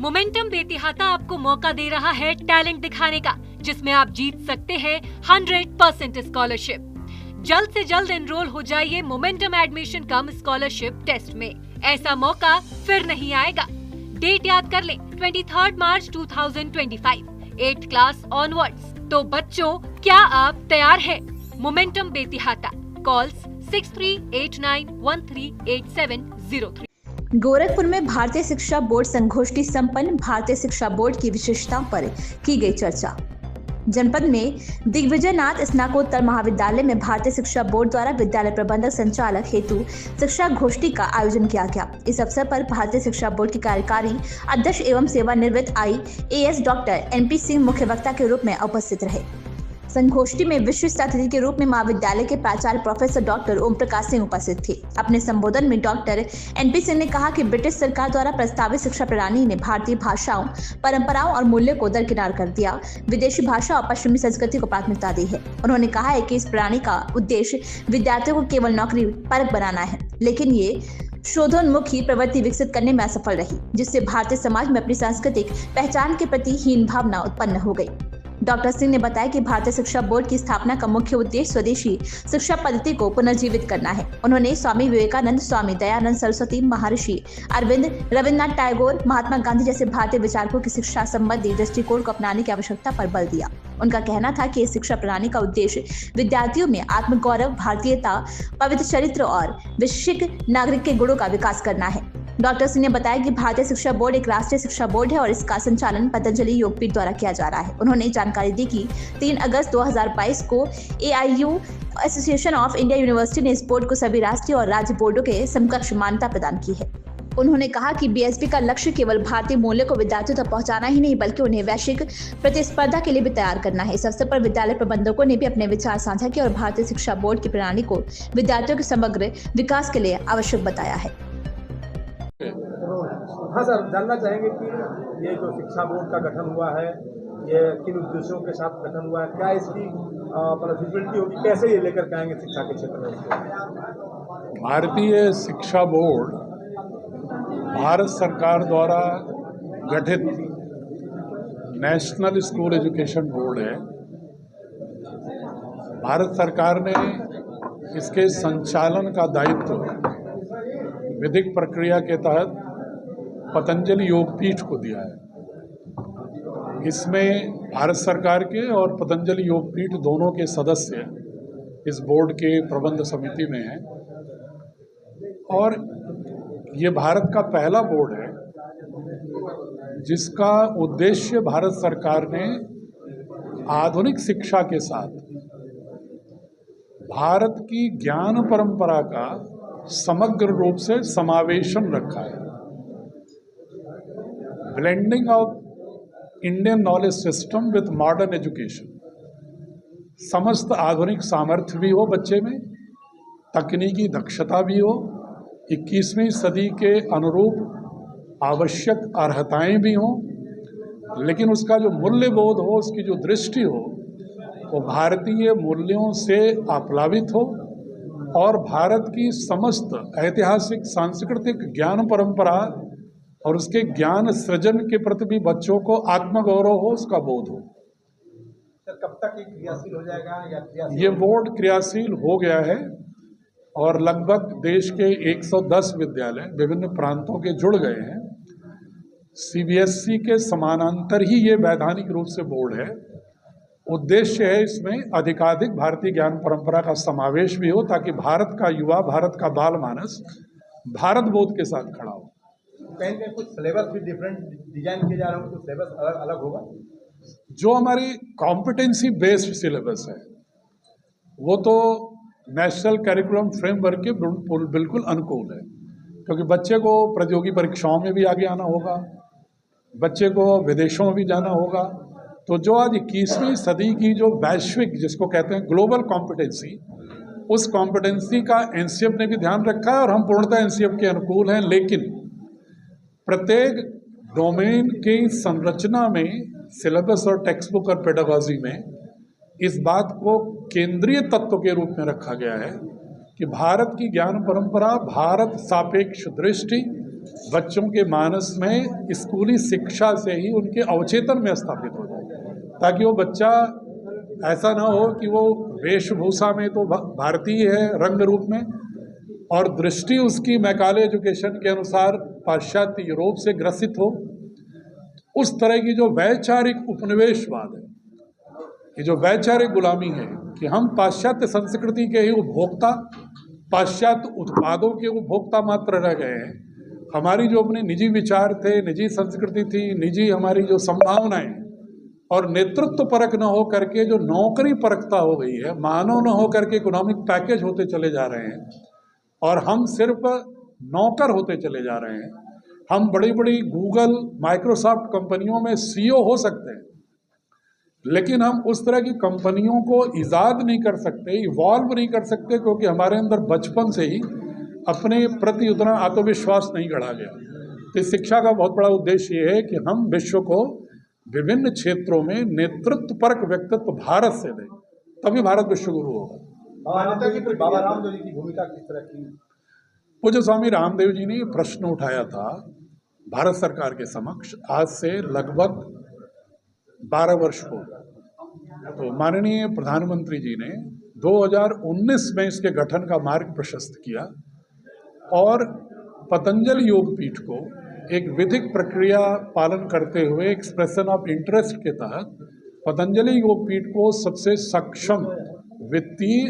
Momentum Betiahata आपको मौका दे रहा है टैलेंट दिखाने का, जिसमें आप जीत सकते हैं 100% स्कॉलरशिप। जल्द से जल्द एनरोल हो जाइए momentum admission cum scholarship test में। ऐसा मौका फिर नहीं आएगा। डेट याद कर लें, 23 मार्च 2025, 8th क्लास ऑनवर्ड्स। तो बच्चों, क्या आप तैयार हैं? Momentum Betiahata, calls 6389138703। गोरखपुर में भारतीय शिक्षा बोर्ड संगोष्ठी संपन्न। भारतीय शिक्षा बोर्ड की विशेषताओं पर की गई चर्चा। जनपद में दिग्विजय नाथ स्नातकोत्तर महाविद्यालय में भारतीय शिक्षा बोर्ड द्वारा विद्यालय प्रबंधक संचालक हेतु शिक्षा गोष्ठी का आयोजन किया गया। इस अवसर पर भारतीय शिक्षा बोर्ड के कार्यकारी अध्यक्ष एवं सेवानिवृत्त IAS डॉक्टर NP सिंह मुख्य वक्ता के रूप में उपस्थित रहे। संगोष्ठी में विशिष्ट अतिथि के रूप में महाविद्यालय के प्राचार्य प्रोफेसर डॉक्टर ओम प्रकाश सिंह उपस्थित थे। अपने संबोधन में डॉक्टर NP सिंह ने कहा कि ब्रिटिश सरकार द्वारा प्रस्तावित शिक्षा प्रणाली ने भारतीय भाषाओं, परंपराओं और मूल्यों को दरकिनार कर दिया, विदेशी भाषा और पश्चिमी संस्कृति को प्राथमिकता दी है। उन्होंने कहा है कि इस प्रणाली का उद्देश्य विद्यार्थियों को केवल नौकरी परक बनाना है, लेकिन ये शोधोन्मुखी प्रवृत्ति विकसित करने में असफल रही, जिससे भारतीय समाज में अपनी सांस्कृतिक पहचान के प्रति हीन भावना उत्पन्न हो गई। डॉक्टर सिंह ने बताया कि भारतीय शिक्षा बोर्ड की स्थापना का मुख्य उद्देश्य स्वदेशी शिक्षा पद्धति को पुनर्जीवित करना है। उन्होंने स्वामी विवेकानंद, स्वामी दयानंद सरस्वती, महर्षि अरविंद, रविन्द्रनाथ टैगोर, महात्मा गांधी जैसे भारतीय विचारकों की शिक्षा संबंधी दृष्टिकोण को अपनाने की आवश्यकता पर बल दिया। उनका कहना था कि इस शिक्षा प्रणाली का उद्देश्य विद्यार्थियों में आत्मगौरव, भारतीयता, पवित्र चरित्र और वैश्विक नागरिक के गुणों का विकास करना है। डॉक्टर सिंह ने बताया कि भारतीय शिक्षा बोर्ड एक राष्ट्रीय शिक्षा बोर्ड है और इसका संचालन पतंजलि योगपीठ द्वारा किया जा रहा है। उन्होंने जानकारी दी कि 3 अगस्त 2022 को AIU association of India university ने इस बोर्ड को सभी राष्ट्रीय और राज्य बोर्डों के समकक्ष मान्यता प्रदान की है। उन्होंने कहा कि BSB का लक्ष्य केवल भारतीय मूल्यों को विद्यार्थियों तक पहुंचाना ही नहीं, बल्कि उन्हें वैश्विक प्रतिस्पर्धा के लिए भी तैयार करना है। इस अवसर पर विद्यालय प्रबंधकों ने भी अपने विचार साझा किए और भारतीय शिक्षा बोर्ड की प्रणाली को विद्यार्थियों के समग्र विकास के लिए आवश्यक बताया है। हाँ सर, जानना चाहेंगे कि ये जो शिक्षा बोर्ड का गठन हुआ है, ये किन उद्देश्यों के साथ गठन हुआ है, क्या इसकी फिजिबिलिटी होगी, कैसे ये लेकर के आएंगे शिक्षा के क्षेत्र में? भारतीय शिक्षा बोर्ड भारत सरकार द्वारा गठित नेशनल स्कूल एजुकेशन बोर्ड है। भारत सरकार ने इसके संचालन का दायित्व विधिक प्रक्रिया के तहत पतंजलि योगपीठ को दिया है। इसमें भारत सरकार के और पतंजलि योगपीठ दोनों के सदस्य इस बोर्ड के प्रबंध समिति में हैं और ये भारत का पहला बोर्ड है जिसका उद्देश्य भारत सरकार ने आधुनिक शिक्षा के साथ भारत की ज्ञान परंपरा का समग्र रूप से समावेशन रखा है। Blending of Indian knowledge system with modern education, समस्त आधुनिक सामर्थ्य भी हो बच्चे में, तकनीकी दक्षता भी हो, 21वीं सदी के अनुरूप आवश्यक अर्हताएं भी हों, लेकिन उसका जो मूल्यबोध हो, उसकी जो दृष्टि हो, वो भारतीय मूल्यों से आप्लावित हो और भारत की समस्त ऐतिहासिक सांस्कृतिक ज्ञान परंपरा और उसके ज्ञान सृजन के प्रति भी बच्चों को आत्मगौरव हो, उसका बोध हो। सर, कब तक ये क्रियाशील हो जाएगा या क्रियाशील? ये बोर्ड क्रियाशील हो गया है और लगभग देश के 110 विद्यालय विभिन्न प्रांतों के जुड़ गए हैं। CBSE के समानांतर ही ये वैधानिक रूप से बोर्ड है। उद्देश्य है इसमें अधिकाधिक भारतीय ज्ञान परंपरा का समावेश भी हो, ताकि भारत का युवा, भारत का बाल मानस भारत बोध के साथ खड़ा हो। कहीं कहीं कुछ सिलेबस भी डिफरेंट डिजाइन किए जा रहे हैं, कुछ सिलेबस अलग अलग होगा। जो हमारी कॉम्पिटेंसी बेस्ड सिलेबस है वो तो नेशनल करिकुलम फ्रेमवर्क के बिल्कुल अनुकूल है, क्योंकि बच्चे को प्रतियोगी परीक्षाओं में भी आगे आना होगा, बच्चे को विदेशों में भी जाना होगा। तो जो आज 21वीं सदी की जो वैश्विक, जिसको कहते हैं ग्लोबल कॉम्पिटेंसी, उस कॉम्पिटेंसी का NCF ने भी ध्यान रखा है और हम पूर्णतः NCF के अनुकूल हैं। लेकिन प्रत्येक डोमेन की संरचना में, सिलेबस और टेक्स्ट बुक और पेडागॉजी में इस बात को केंद्रीय तत्व के रूप में रखा गया है कि भारत की ज्ञान परंपरा, भारत सापेक्ष दृष्टि बच्चों के मानस में स्कूली शिक्षा से ही उनके अवचेतन में स्थापित हो जाए, ताकि वो बच्चा ऐसा ना हो कि वो वेशभूषा में तो भारतीय है रंग रूप में, और दृष्टि उसकी मैकाले एजुकेशन के अनुसार पाश्चात्य यूरोप से ग्रसित हो। उस तरह की जो वैचारिक उपनिवेशवाद है, ये जो वैचारिक गुलामी है कि हम पाश्चात्य संस्कृति के ही उपभोक्ता, पाश्चात्य उत्पादों के उपभोक्ता मात्र रह गए हैं। हमारी जो अपने निजी विचार थे, निजी संस्कृति थी, निजी हमारी जो संभावनाएं और नेतृत्व परक न हो करके जो नौकरी परकता हो गई है, मानव न हो करके इकोनॉमिक पैकेज होते चले जा रहे हैं, और हम सिर्फ नौकर होते चले जा रहे हैं। हम बड़ी बड़ी गूगल, माइक्रोसॉफ्ट कंपनियों में सीईओ हो सकते हैं, लेकिन हम उस तरह की कंपनियों को ईजाद नहीं कर सकते, इवॉल्व नहीं कर सकते, क्योंकि हमारे अंदर बचपन से ही अपने प्रति उतना आत्मविश्वास नहीं गढ़ा गया। तो इस शिक्षा का बहुत बड़ा उद्देश्य ये है कि हम विश्व को विभिन्न क्षेत्रों में नेतृत्व परक व्यक्तित्व भारत से दें, तभी भारत विश्व गुरु होगा। मान्यता की बाबा रामदेव जी की भूमिका किस तरह की? पूज्य स्वामी रामदेव जी ने ये प्रश्न उठाया था भारत सरकार के समक्ष आज से लगभग 12 वर्ष हो गए। तो माननीय प्रधानमंत्री जी ने 2019 में इसके गठन का मार्ग प्रशस्त किया, और पतंजलि योगपीठ को एक विधिक प्रक्रिया पालन करते हुए एक्सप्रेशन ऑफ इंटरेस्ट के तहत पतंजलि योगपीठ को सबसे सक्षम वित्तीय